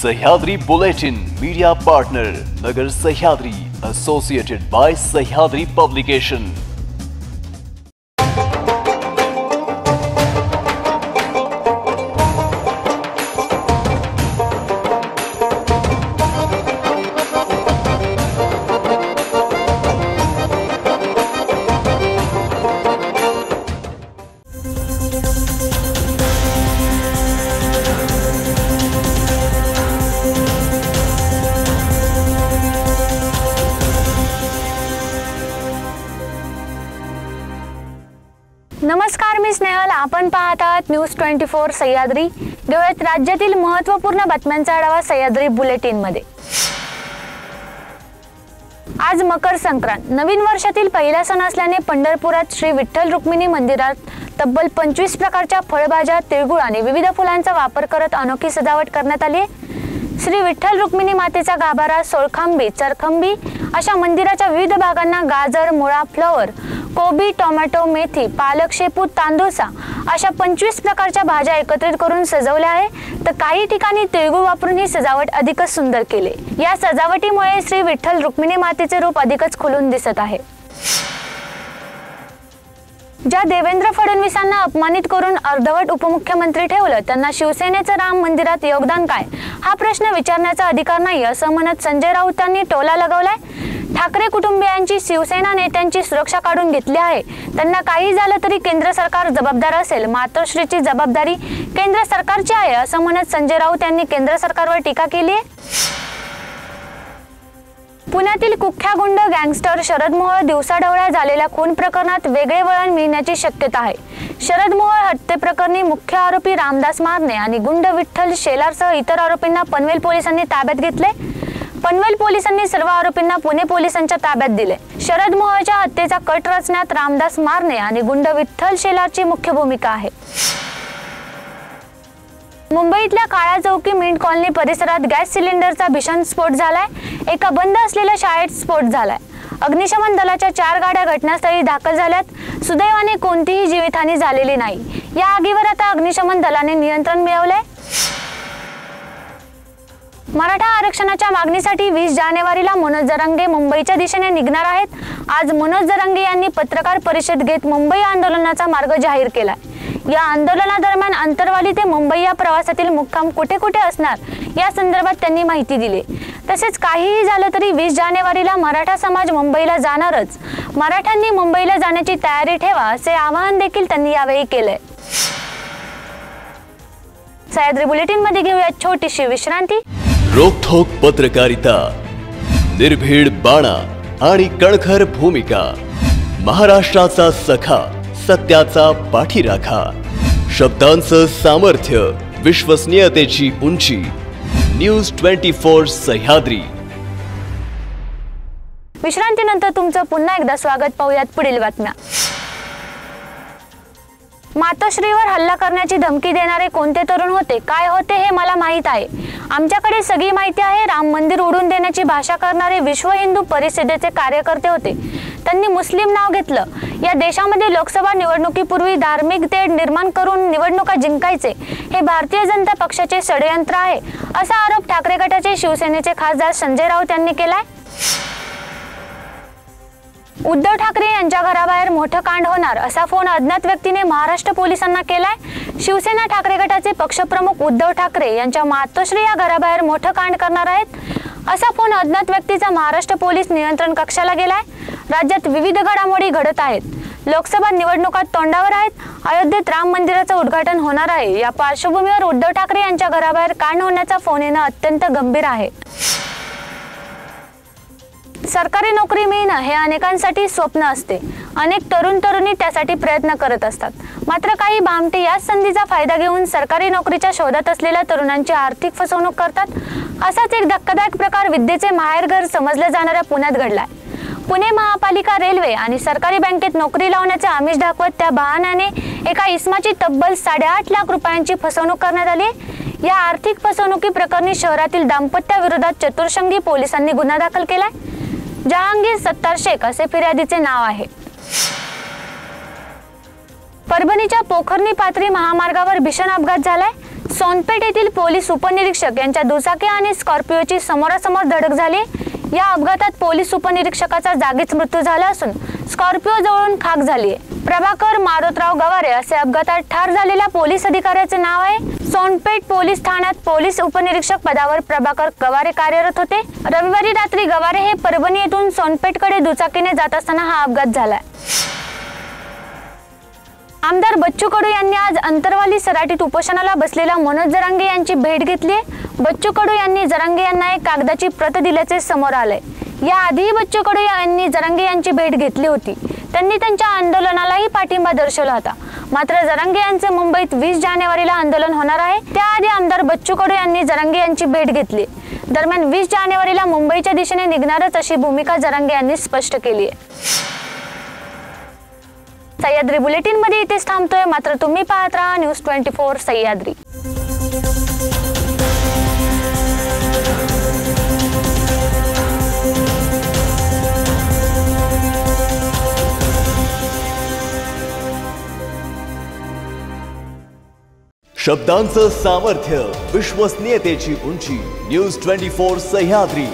Sahyadri bulletin media partner Nagar Sahyadri associated by Sahyadri publication. नमस्कार, मी स्नेहल। आपण पाहत आहात न्यूज 24 सह्याद्री। घेऊयात राज्यातील महत्त्वपूर्ण बातम्यांचा आढावा सह्याद्री बुलेटिन मध्ये। आज मकर संक्रांत, नवीन वर्षातील पहिला सण असल्याने पंढरपुरात श्री विठ्ठल रुक्मिणी मंदिरात तब्बल 25 प्रकारच्या फळभाज्या, तिळगुळ आणि विविध फुलांचा वापर करत अनोखी सजावट करण्यात आली आहे। श्री विठ्ठल रुक्मिणी मातेचा गाभारा, सोळखांबी, चरखंबी अशा मंदिराच्या विविध भागांना गाजर, मुळा, फ्लॉवर, कोबी, टोमॅटो, मेथी, पालक, शेपू, तांदूळसा अशा 25 प्रकारच्या भाज्या एकत्रित करून सजवल्या आहे। तर काही ठिकाणी तिळगुळ वापरून ही सजावट अधिकच सुंदर केले। या सजावटीमुळे श्री विठ्ठल रुक्मिणी मातेचे रूप अधिकच खुलून दिसत आहे। ज्या देवेंद्र फडणवीसांना अपमानित करून अर्धवट उपमुख्यमंत्री ठेवलं, त्यांना शिवसेनेचं राम मंदिरात योगदान काय हा प्रश्न विचारण्याचा अधिकार नाही, असं म्हणत संजय राऊतांनी टोला लगावलाय। ठाकरे कुटुंबियांची शिवसेना नेत्यांची सुरक्षा काढून घेतली आहे। त्यांना काही झालं तरी केंद्र सरकार जबाबदार असेल, मातोश्रीची जबाबदारी केंद्र सरकारची आहे, असं म्हणत संजय राऊत यांनी केंद्र सरकारवर टीका केली आहे। पुण्यातील कुख्या गुंड गँगस्टर शरद मोहोळ दिवसाढवळ्या झालेल्या खून प्रकरणात वेगळे वळण मिळण्याची शक्यता आहे। शरद मोहोळ हत्येप्रकरणी मुख्य आरोपी रामदास मारणे आणि गुंड विठ्ठल शेलारसह इतर आरोपींना पनवेल पोलिसांनी ताब्यात घेतले। पनवेल पोलिसांनी सर्व आरोपींना पुणे पोलिसांच्या ताब्यात दिले। शरद मोहोळच्या हत्येचा कट रचण्यात रामदास मारणे आणि गुंड विठ्ठल शेलारची मुख्य भूमिका आहे। मुंबईतल्या काळा चौकी मिंट कॉलनी परिसरात गॅस सिलेंडरचा भीषण स्फोट झालाय। एका बंद असलेल्या शाळेत स्फोट झालाय। अग्निशमन दलाच्या 4 गाड्या घटनास्थळी दाखल झाल्यात। सुदैवाने कोणतीही जीवितहानी झालेली नाही। या आगीवर आता अग्निशमन दलाने नियंत्रण मिळवलंय। मराठा आरक्षणाच्या मागणीसाठी 20 जानेवारीला मनोज जरांगे मुंबईच्या दिशेने निघणार आहेत। आज मनोज जरांगे यांनी पत्रकार परिषद घेत मुंबई आंदोलनाचा मार्ग जाहीर केला। या आंदोलनादरम्यान अंतरवाली ते मुंबई या प्रवासातील मुक्काम कुठे कुठे असणार या संदर्भात त्यांनी माहिती दिली। तसेच काहीही झालं तरी 20 जानेवारीला मराठा समाज मुंबईला जाणारच, मराठ्यांनी मुंबईला जाण्याची तयारी ठेवा असे आवाहन देखील त्यांनी यावेळी केले। सह्याद्री बुलेटिन मध्ये घेऊया छोटीशी विश्रांती। रोखोक पत्रकारिता, निर्भीड बाणा आणि कणखर भूमिका, महाराष्ट्राचा सखा, सत्याचा पाठीराखा, शब्दांचं सामर्थ्य, विश्वसनीयतेची उंची, न्यूज 24 सह्याद्री। विश्रांतीनंतर तुमचं पुन्हा एकदा स्वागत। पाहूयात पुढील बातम्या। मातोश्रीवर हल्ला करण्याची धमकी देणारे कोणते तरुण होते, काय होते हे मला माहित आहे। आमच्याकडे सगळी माहिती आहे। राम मंदिर उडून देण्याची भाषा करणारे विश्व हिंदू परिषदेचे कार्यकर्ते होते। त्यांनी मुस्लिम नाव घेतलं। या देशामध्ये लोकसभा निवडणुकीपूर्वी धार्मिक तेढ निर्माण करून निवडणुका जिंकायचे हे भारतीय जनता पक्षाचे षडयंत्र आहे, असा आरोप ठाकरे गटाचे शिवसेनेचे खासदार संजय राऊत यांनी केलाय। उद्धव ठाकरे यांच्या घराबाहेर मोठं कांड होणार असा फोन अज्ञात व्यक्तीने महाराष्ट्र पोलिसांना केलाय। शिवसेना ठाकरे गटाचे पक्षप्रमुख उद्धव ठाकरे यांच्या मातोश्री या घराबाहेर मोठं कांड करणार आहेत असा फोन अज्ञात व्यक्तीचा महाराष्ट्र पोलीस नियंत्रण कक्षाला गेलाय। राज्यात विविध घडामोडी घडत आहेत। लोकसभा निवडणुका तोंडावर आहेत। अयोध्येत राम मंदिराचं उद्घाटन होणार आहे। या पार्श्वभूमीवर उद्धव ठाकरे यांच्या घराबाहेर कांड होण्याचा फोन येणं अत्यंत गंभीर आहे। सरकारी नोकरी मिळणं हे अनेकांसाठी स्वप्न असते। अनेक तरुण तरुणी त्यासाठी प्रयत्न करत असतात। मात्र काही भामटे याच संधीचा फायदा घेऊन सरकारी नोकरीच्या शोधात असलेल्या तरुणांची आर्थिक फसवणूक करतात। असाच एक धक्कादायक प्रकार विद्येचे माहेरघर समजल्या जाणाऱ्या पुण्यात घडलाय। पुणे महापालिका, रेल्वे आणि सरकारी बँकेत नोकरी लावण्याचे आमिष दाखवत त्या बहाण्याने एका इसमाची तब्बल 8.5 लाख रुपयांची फसवणूक करण्यात आली। या आर्थिक फसवणुकी प्रकरणी शहरातील दाम्पत्याविरोधात चतुर्शंगी पोलिसांनी गुन्हा दाखल केलाय। जहांगीर सत्तार शेख असे फिर्यादीचे नाव आहे। परभणीच्या पोखर्णी पाथरी महामार्गावर भीषण अपघात झालाय। सोनपेठ येथील पोलीस उपनिरीक्षक यांच्या दुचाकी आणि स्कॉर्पिओची समोरासमोर धडक झाली। या अपघातात पोलीस उपनिरीक्षकाचा जागीच मृत्यू झाला असून स्कॉर्पिओ जळून खाक झाली। प्रभाकर मारोतराव गवारे असे अपघातात ठार झालेल्या पोलीस अधिकाऱ्याचे नाव आहे। सोनपेठ पोलीस ठाण्यात पोलीस उपनिरीक्षक पदावर प्रभाकर गवारे कार्यरत होते। रविवारी रात्री गवारे हे परभणी येथून सोनपेठकडे दुचाकीने जात असताना हा अपघात झाला। आमदार बच्चू कडू यांनी आज अंतरवाली सराटीत उपोषणाला बसलेल्या मनोज जरांगे यांची भेट घेतली। बच्चू कडू यांनी जरांगे यांना एक कागदाची प्रत दिल्याचे समोर आले। याआधी बच्चू कडू यांनी जरांगे यांची भेट घेतली होती। त्यांनी त्यांच्या आंदोलनालाही पाठिंबा दर्शवला होता। मात्र जरांगे यांचे मुंबईत 20 जानेवारीला आंदोलन होणार आहे। त्याआधी आमदार बच्चू कडू यांनी जरांगे यांची भेट घेतली। दरम्यान 20 जानेवारीला मुंबईच्या दिशेने निघणारच अशी भूमिका जरांगे यांनी स्पष्ट केली आहे। सह्याद्री बुलेटिन मध्ये इथेच थांबतोय, मात्र तुम्ही पाहत राहा न्यूज 24 सह्याद्री। शब्दांचं सामर्थ्य, विश्वसनीयतेची उंची, न्यूज 24 सह्याद्री।